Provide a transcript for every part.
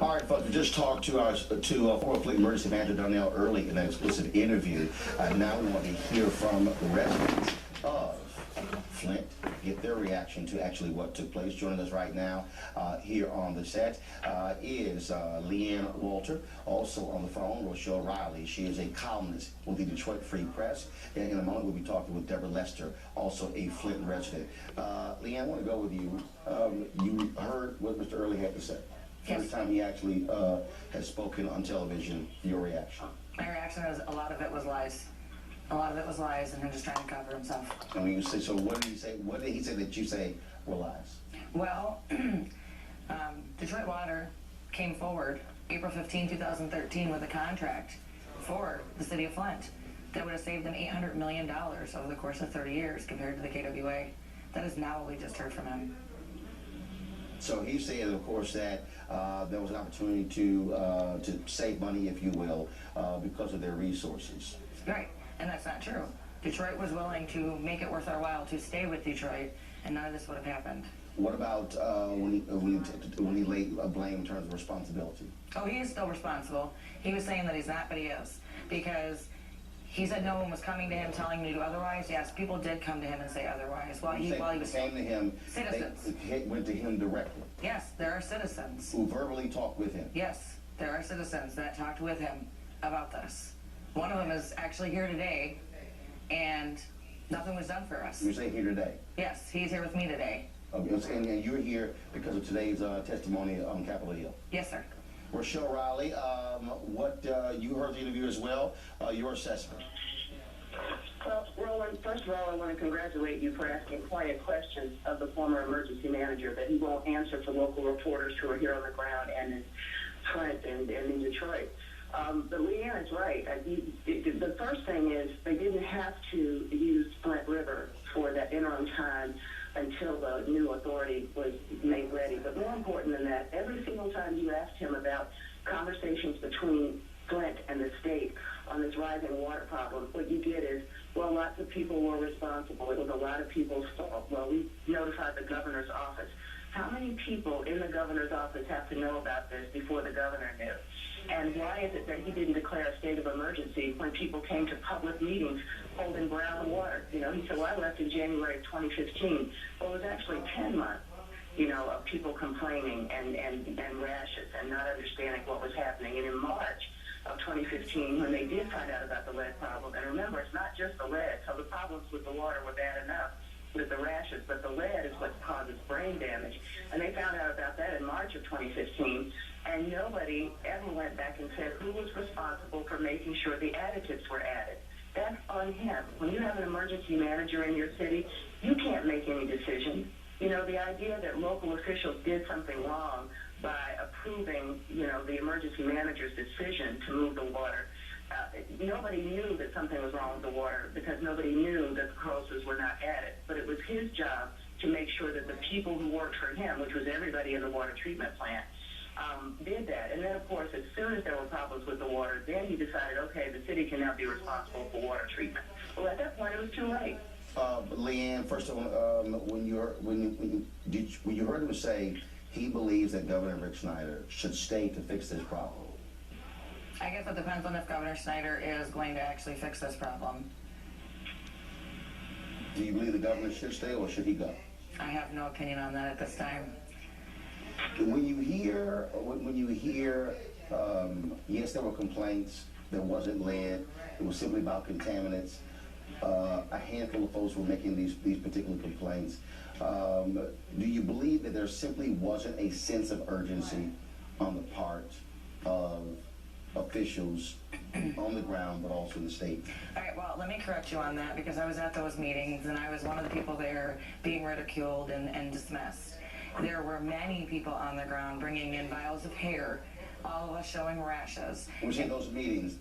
All right, folks, we just talked to our former Flint Emergency Manager Darnell Earley in an exclusive interview. Now we want to hear from residents of Flint, get their reaction to actually what took place. Joining us right now here on the set is Leanne Walter. Also on the phone, Rochelle Riley. She is a columnist with the Detroit Free Press. And in a moment, we'll be talking with Deborah Lester, also a Flint resident. Leanne, I want to go with you. You heard what Mr. Earley had to say. Yes. First time he actually has spoken on television. Your reaction? My reaction is a lot of it was lies. A lot of it was lies, and him just trying to cover himself. And when you say, so what did he say? What did he say that you say were lies? Well, Detroit Water came forward April 15, 2013 with a contract for the city of Flint that would have saved them $800 million over the course of 30 years compared to the KWA. That is not what we just heard from him. So he said, of course, that there was an opportunity to save money, if you will, because of their resources. Right, and that's not true. Detroit was willing to make it worth our while to stay with Detroit, and none of this would have happened. What about when he laid blame in terms of responsibility? Oh, he is still responsible. He was saying that he's not, but he is. Because he said no one was coming to him telling him to do otherwise. Yes, people did come to him and say otherwise. While he was came to him, citizens. They went to him directly. Yes, there are citizens. Who verbally talked with him. Yes, there are citizens that talked with him about this. One of them is actually here today, and nothing was done for us. You say here today? Yes, he's here with me today. Okay, and you're here because of today's testimony on Capitol Hill. Yes, sir. Rochelle Riley, you heard the interview as well. Your assessment? Well, Roland, first of all, I want to congratulate you for asking quiet questions of the former emergency manager that he won't answer to local reporters who are here on the ground and in Flint and in Detroit. But Leanne is right. The first thing is they didn't have to use Flint River for that interim time until the new authority was made ready. But more important than that, every single time you asked him about conversations between Flint and the state on this rising water problem, what you did is, well, lots of people were responsible. It was a lot of people's fault. Well, we notified the governor's office. How many people in the governor's office have to know about this before the governor knew? And why is it that he didn't declare a state of emergency when people came to public meetings holding brown water? You know, he said, well, I left in January of 2015. Well, it was actually 10 months, of people complaining and rashes and not understanding what was happening. And in March of 2015, when they did find out about the lead problem, and remember, it's not just the lead, so the problems with the water were bad enough with the rashes, but the lead is what causes brain damage. And they found out about that in March of 2015, and nobody ever went back and said who was responsible for making sure the additives were added. That's on him. When you have an emergency manager in your city, you can't make any decisions. The idea that local officials did something wrong by approving, the emergency manager's decision to move the water, nobody knew that something was wrong with the water because nobody knew that the corrosives were not added. But it was his job to make sure that the people who worked for him, which was everybody in the water treatment plant, did that. And then, of course, as soon as there were problems with the water, then he decided, okay, the city can now be responsible for water treatment. Well, at that point, it was too late. Leanne, first of all, when you heard him say he believes that Governor Rick Snyder should stay to fix this problem? I guess it depends on if Governor Snyder is going to actually fix this problem. Do you believe the governor should stay or should he go? I have no opinion on that at this time. When you hear, yes, there were complaints. There wasn't lead. It was simply about contaminants. A handful of folks were making these particular complaints. Do you believe that there simply wasn't a sense of urgency on the part of officials on the ground, but also in the state? All right, well, let me correct you on that because I was at those meetings and I was one of the people there being ridiculed and dismissed. There were many people on the ground bringing in vials of hair, all of us showing rashes. When you say those meetings,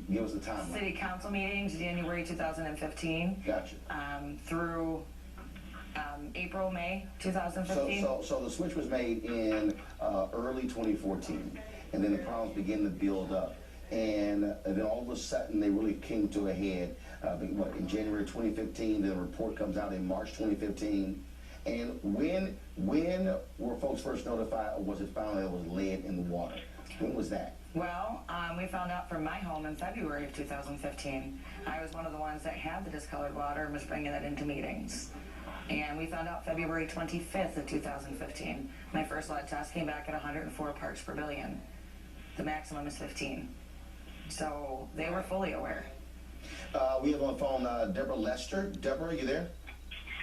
give us the timeline. City council meetings, January 2015. Gotcha. Through April, May 2015. So the switch was made in early 2014, and then the problems began to build up. And then all of a sudden, they really came to a head in January 2015. Then a report comes out in March 2015. And when When were folks first notified, or was it found that it was lead in the water? When was that? Well, we found out from my home in February of 2015. I was one of the ones that had the discolored water and was bringing that into meetings. And we found out February 25th of 2015. My first lead test came back at 104 parts per billion. The maximum is 15. So they were fully aware. We have on the phone Deborah Lester. Deborah, are you there?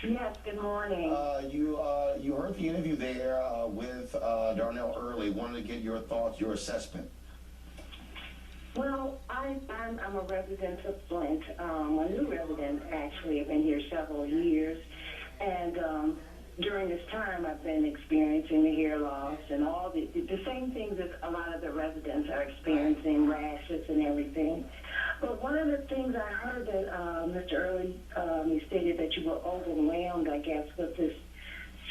Yes, good morning. You heard the interview there with Darnell Earley. Wanted to get your thoughts, your assessment. Well, I'm a resident of Flint, a new resident actually. I've been here several years, and during this time I've been experiencing the hair loss and all the same things that a lot of the residents are experiencing, rashes and everything. But one of the things I heard that Mr. Earley, you stated that you were overwhelmed, I guess, with this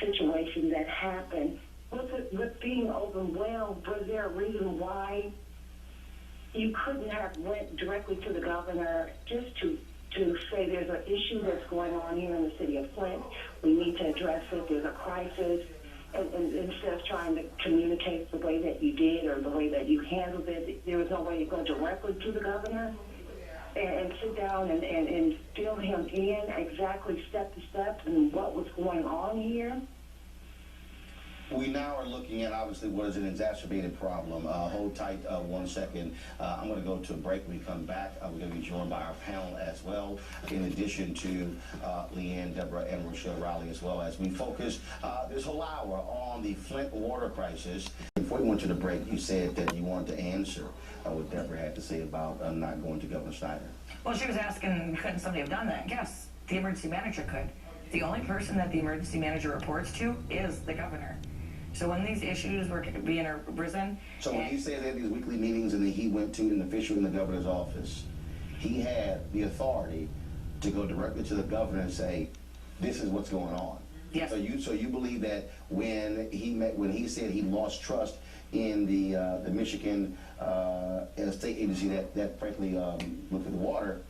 situation that happened. With being overwhelmed, was there a reason why you couldn't have went directly to the governor just to say there's an issue that's going on here in the city of Flint, we need to address it, there's a crisis, and instead of trying to communicate the way that you did or the way that you handled it, there was no way to go directly to the governor and sit down and fill him in exactly step to step and what was going on here? We now are looking at, obviously, what is an exacerbated problem. Hold tight 1 second. I'm going to go to a break. When we come back, we're going to be joined by our panel as well, in addition to Leanne, Deborah, and Rochelle Riley, as well as we focus this whole hour on the Flint water crisis. Before we went to the break, you said that you wanted to answer what Deborah had to say about not going to Governor Snyder. Well, she was asking, couldn't somebody have done that? Yes, the emergency manager could. The only person that the emergency manager reports to is the governor. So when these issues were being arisen... So when you say that these weekly meetings and that he went to an official in the governor's office, he had the authority to go directly to the governor and say, this is what's going on. Yes. So you believe that when he said he lost trust in the Michigan state agency that frankly looked at the water,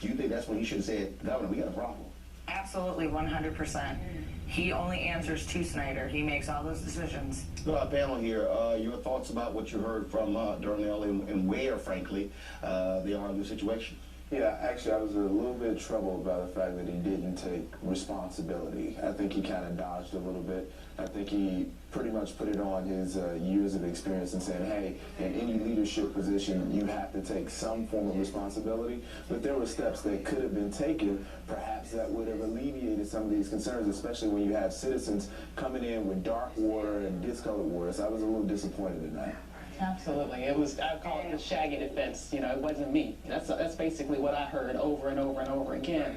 do you think that's when he should have said, Governor, we got a problem? Absolutely, 100%. He only answers to Snyder. He makes all those decisions. Well, our panel here, your thoughts about what you heard from Darnell and where, frankly, they are in the situation? Yeah, actually, I was a little bit troubled by the fact that he didn't take responsibility. I think he kind of dodged a little bit. I think he pretty much put it on his years of experience and saying, hey, in any leadership position, you have to take some form of responsibility. But there were steps that could have been taken, perhaps that would have alleviated some of these concerns, especially when you have citizens coming in with dark water and discolored water. So I was a little disappointed in that. Absolutely. It was, I call it the shaggy defense. You know, it wasn't me. That's basically what I heard over and over and over again.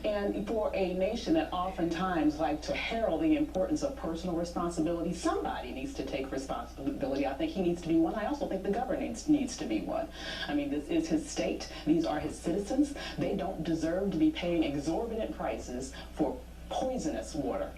And for a nation that oftentimes like to herald the importance of personal responsibility, somebody needs to take responsibility. I think he needs to be one. I also think the governor needs to be one. I mean, this is his state. These are his citizens. They don't deserve to be paying exorbitant prices for poisonous water.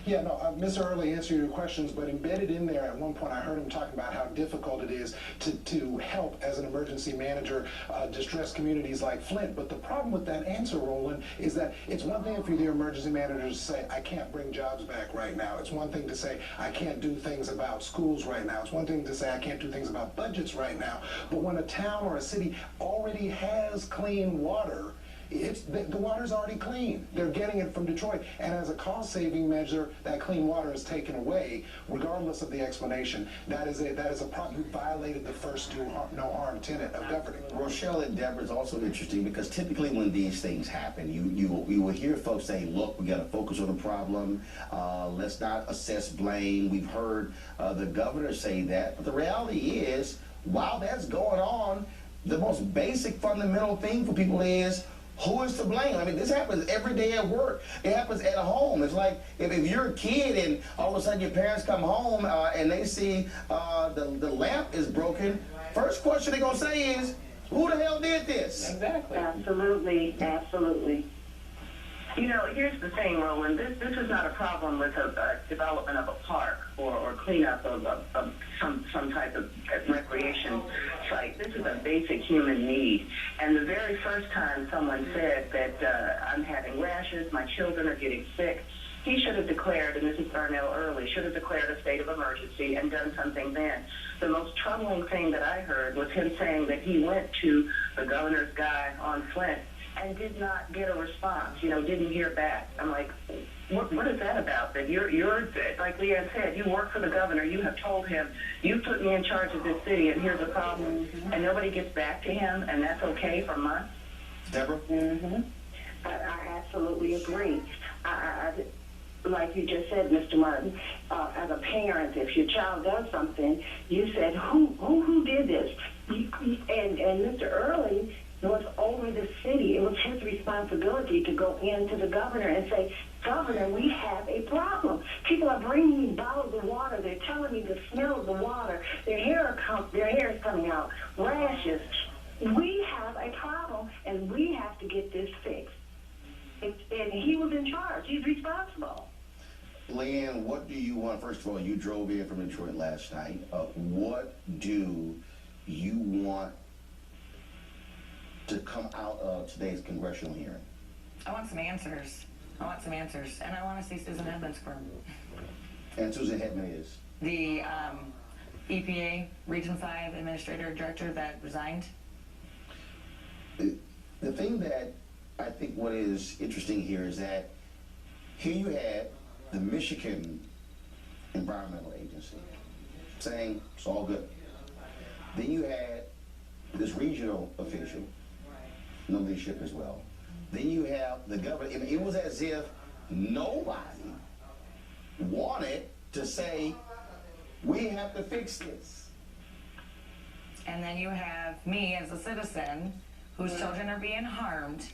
Yeah, no, Mr. Earley answered your questions, but embedded in there at one point I heard him talking about how difficult it is to help as an emergency manager distressed communities like Flint. But the problem with that answer, Roland, is that it's one thing if you're the emergency manager to say, I can't bring jobs back right now. It's one thing to say, I can't do things about schools right now. It's one thing to say, I can't do things about budgets right now. But when a town or a city already has clean water, the water's already clean. They're getting it from Detroit. And as a cost-saving measure, that clean water is taken away, regardless of the explanation. That is a problem. You violated the first do no harm tenet of governing. Rochelle and Deborah is also interesting because typically when these things happen, you will hear folks say, look, we got to focus on the problem. Let's not assess blame. We've heard the governor say that. But the reality is, while that's going on, the most basic fundamental thing for people is, who is to blame? I mean, this happens every day at work. It happens at home. It's like if you're a kid and all of a sudden your parents come home and they see the lamp is broken, first question they're going to say is, who the hell did this? Exactly. Absolutely, absolutely. You know, here's the thing, Roland. This is not a problem with a development of a park or cleanup of some type of recreation site. This is a basic human need. And the very first time someone said that I'm having rashes, my children are getting sick, he should have declared, and this is Darnell Earley, should have declared a state of emergency and done something then. The most troubling thing that I heard was him saying that he went to the governor's guy on Flint and did not get a response, didn't hear back. I'm like, what is that about? That you're like Leanne said, you work for the governor, you have told him, you put me in charge of this city and here's the problem, and nobody gets back to him, and that's okay for months? Deborah? I absolutely agree. Like you just said, Mr. Martin, as a parent, if your child does something, you said, who did this? And Mr. Early was over the city. It was his responsibility to go into the governor and say, Governor, we have a problem. People are bringing me bottles of water. They're telling me the smell of the water. Their hair is coming out, rashes. We have a problem, and we have to get this fixed. And he was in charge. He's responsible. Leanne, what do you want? First of all, you drove in from Detroit last night. What do you want to come out of today's congressional hearing? I want some answers. And I want to see Susan Edmonds squirm. And Susan Edmonds is? The EPA Region 5 Administrator Director that resigned. The thing that I think what is interesting here is that here you had the Michigan Environmental Agency saying it's all good. Then you had this regional official, no leadership as well. Then you have the governor, and it was as if nobody wanted to say, we have to fix this. And then you have me as a citizen whose children are being harmed,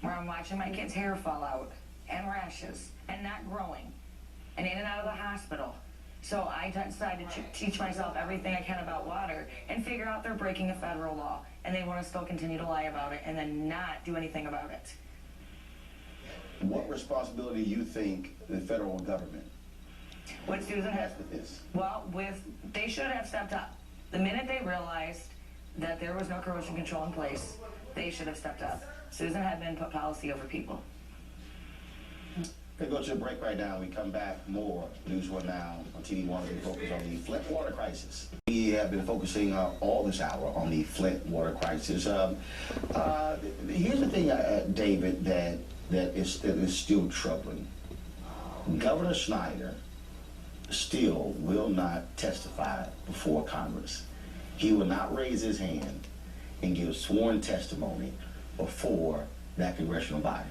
where I'm watching my kids' hair fall out and rashes and not growing and in and out of the hospital. So I decided to teach myself everything I can about water and figure out they're breaking a federal law, and they want to still continue to lie about it and then not do anything about it. What responsibility do you think the federal government What Susan has has, with this? well, they should have stepped up. The minute they realized that there was no corrosion control in place, they should have stepped up. Susan had been put policy over people. We're going to go to a break right now. We come back, more News 1 Now on TV 1. We focus on the Flint water crisis. We have been focusing all this hour on the Flint water crisis. Here's the thing, David, that is still troubling. Governor Snyder still will not testify before Congress. He will not raise his hand and give sworn testimony before that congressional body.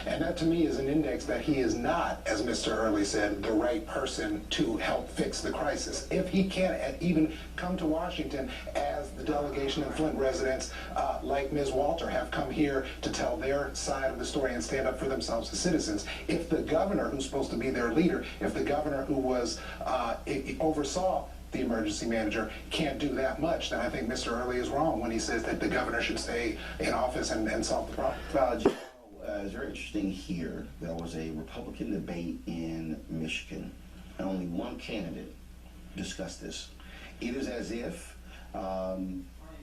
And that to me is an index that he is not, as Mr. Earley said, the right person to help fix the crisis. If he can't even come to Washington, as the delegation and Flint residents like Ms. Walter have come here to tell their side of the story and stand up for themselves as citizens, if the governor, who's supposed to be their leader, if the governor who was oversaw the emergency manager can't do that much, then I think Mr. Earley is wrong when he says that the governor should stay in office and solve the problem. It's very interesting here. There was a Republican debate in Michigan, and only one candidate discussed this. It is as if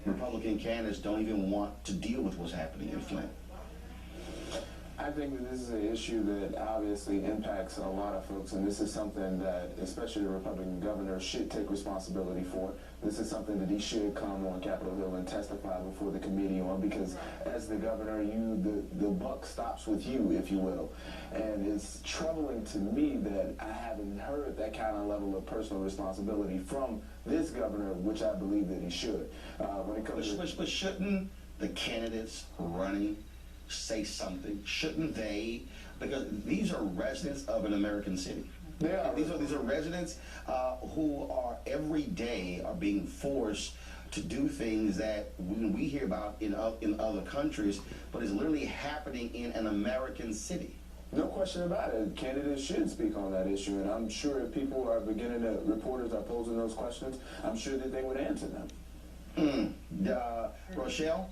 Republican candidates don't even want to deal with what's happening in Flint. I think that this is an issue that obviously impacts a lot of folks, and this is something that especially the Republican governor should take responsibility for. This is something that he should come on Capitol Hill and testify before the committee on, because as the governor, the buck stops with you, if you will. And it's troubling to me that I haven't heard that kind of level of personal responsibility from this governor, which I believe that he should. When it comes But shouldn't the candidates running say something? Shouldn't they? Because these are residents of an American city. Yeah. These are residents who are every day are being forced to do things that we hear about in other countries, but it's literally happening in an American city. No question about it. Candidates should speak on that issue, and I'm sure if people are reporters are posing those questions, I'm sure that they would answer them. Rochelle?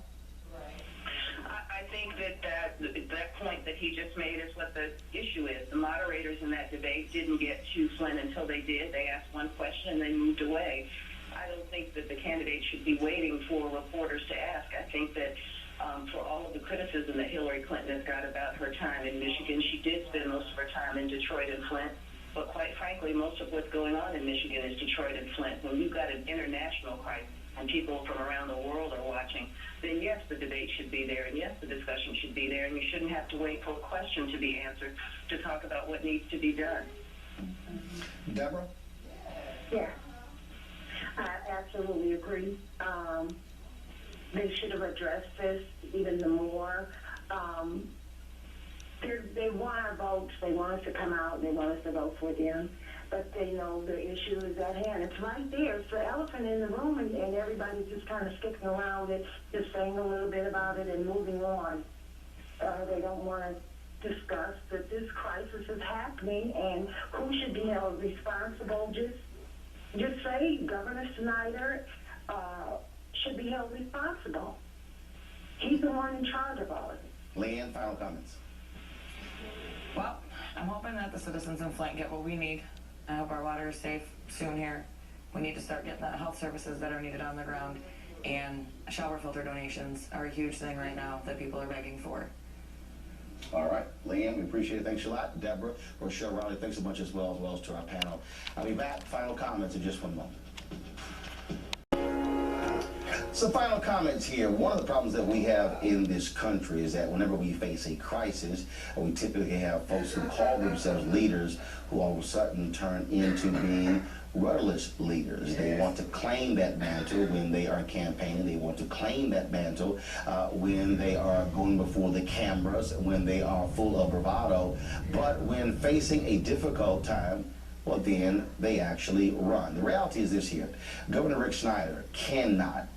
I think that point that he just made is what the issue is. The moderators in that debate didn't get to Flint until they did. They asked one question and they moved away. I don't think that the candidates should be waiting for reporters to ask. I think that for all of the criticism that Hillary Clinton has got about her time in Michigan. She did spend most of her time in Detroit and Flint, but quite frankly, most of what's going on in Michigan is Detroit and Flint. When you've got an international crisis and people from around the world are watching, then yes, the debate should be there, and yes, the discussion should be there, and you shouldn't have to wait for a question to be answered to talk about what needs to be done. Deborah? Yeah, I absolutely agree. They should have addressed this even more. They want our votes. They want us to come out and they want us to vote for them. But they know the issue is at hand. It's right there. It's the elephant in the room, and everybody's just kind of skipping around it, just saying a little bit about it and moving on. They don't want to discuss that this crisis is happening and who should be held responsible. Just say Governor Snyder should be held responsible. He's the one in charge of all of it. Leanne, final comments. Well, I'm hoping that the citizens in Flint get what we need. I hope our water is safe soon here. We need to start getting the health services that are needed on the ground, and shower filter donations are a huge thing right now that people are begging for. All right, Leanne, we appreciate it. Thanks a lot. Deborah, Rochelle Riley, thanks a bunch as well as to our panel. I'll be back. Final comments in just one moment. Some final comments here. One of the problems that we have in this country is that whenever we face a crisis, we typically have folks who call themselves leaders who all of a sudden turn into being rudderless leaders. They want to claim that mantle when they are campaigning. They want to claim that mantle when they are going before the cameras, when they are full of bravado. But when facing a difficult time, well, then they actually run. The reality is this here. Governor Rick Snyder cannot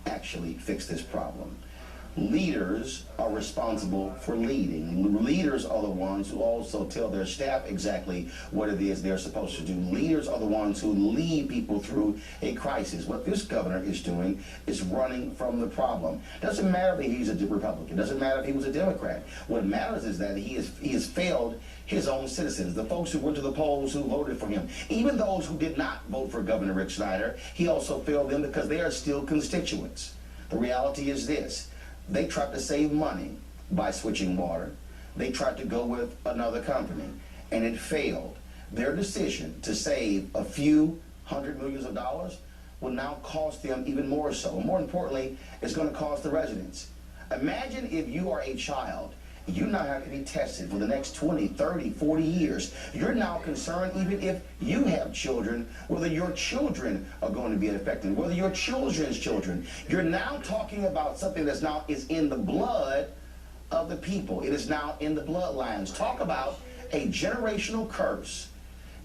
actually fix this problem. Leaders are responsible for leading. Leaders are the ones who also tell their staff exactly what it is they're supposed to do. Leaders are the ones who lead people through a crisis. What this governor is doing is running from the problem. Doesn't matter if he's a Republican. Doesn't matter if he was a Democrat. What matters is that he has failed his own citizens, the folks who went to the polls, who voted for him. Even those who did not vote for Governor Rick Snyder, he also failed them because they are still constituents. The reality is this. They tried to save money by switching water. They tried to go with another company, and it failed. Their decision to save a few $100 million will now cost them even more so. More importantly, it's going to cost the residents. Imagine if you are a child. You now have to be tested for the next 20, 30, 40 years. You're now concerned, even if you have children, whether your children are going to be affected, whether your children's children. You're now talking about something that's now is in the blood of the people. It is now in the bloodlines. Talk about a generational curse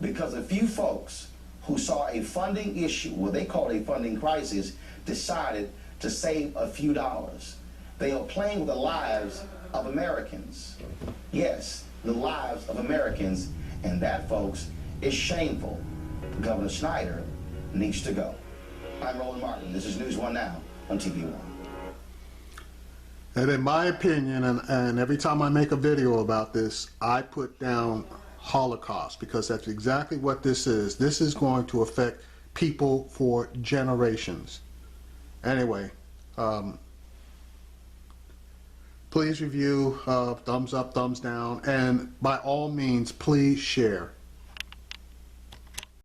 because a few folks who saw a funding issue, what they called a funding crisis, decided to save a few dollars. They are playing with the lives of Americans. Yes, the lives of Americans, and that, folks, is shameful. Governor Snyder needs to go. I'm Roland Martin. This is News One Now on TV One. And in my opinion, and every time I make a video about this, I put down Holocaust, because that's exactly what this is. This is going to affect people for generations. Anyway, please review, thumbs up, thumbs down, and by all means, please share.